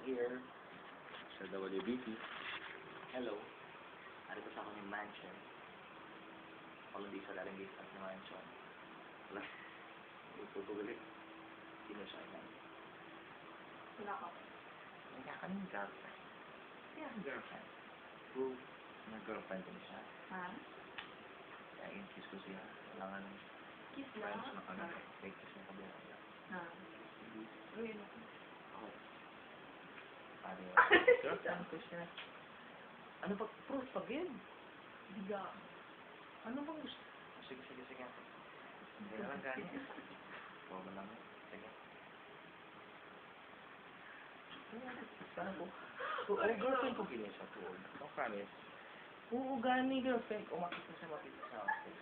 here sa WBT. Hello. Arito sa aming mansion. Walang di sa lalang gate at mansion. Wala. Tutugulit. Sino siya yan? Wala ka. Kaya kaming girlfriend. Kaya girlfriend. Proof na girlfriend ko siya. Ha? Kaya yung kiss ko siya. Kailangan Kiss friends lang? na kami. Fake kiss na kabila. Ha? Uy, ano? Ako. Pare. Girlfriend ko siya. Ano pa? Proof pag yun? Biga. Ano bang gusto? Sige. Hindi naman gani. Huwag mo lang. Sige. Sana po. Girlfriend ko gini siya po. No promise. Oo, gani girlfriend. Umakit na siya makita sa akin.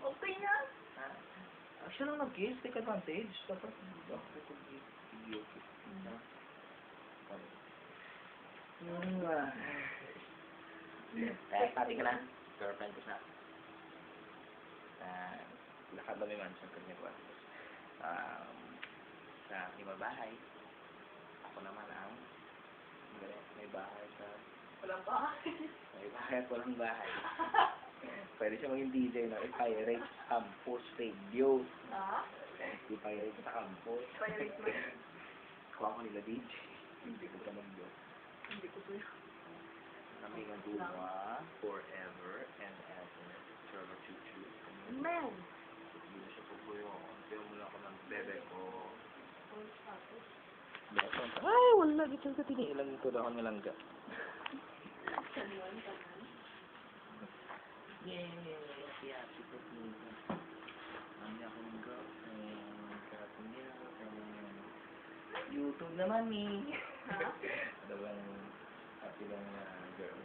Okay na? Siya lang nag-kiss. Take advantage. Dapat ako kung video. Kaya pati ka na. Girlfriend ko siya. Nakadami man sa kanya ko. Sa aking bahay. Ako naman ang may bahay sa... Walang bahay. May bahay at walang bahay. Pwede siya maging DJ na i-pirate campus radio. Ha? I-pirate sa campus. Pirate mo. Kuha ko nila DJ. Hindi ko pa mag-do. Hindi ko tuyo. Kami nga duma forever and ever. Trevor Chuchu. Man! Hindi na siya pupuyo. Pero muna ako ng bebe ko. All status. Ay, wala. Dito sa tiniilang ko daw ang nalangga. Kanuan. Yay! Happy po niya. Mami ako ng girlfriend. Karap niya. YouTube naman eh. Ha? Ano bang happy lang na girl?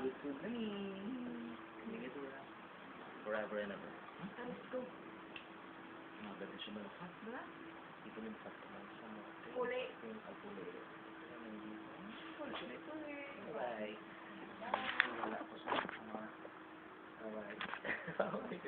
YouTube na eh. Hindi ito na. Forever and ever. Let's go. Maganda siya malapad na. Hindi ko nagpat naman siya. Uli. Yung pagpuli. Uli. Bye. Wala ko sa mga... Bye. Bye.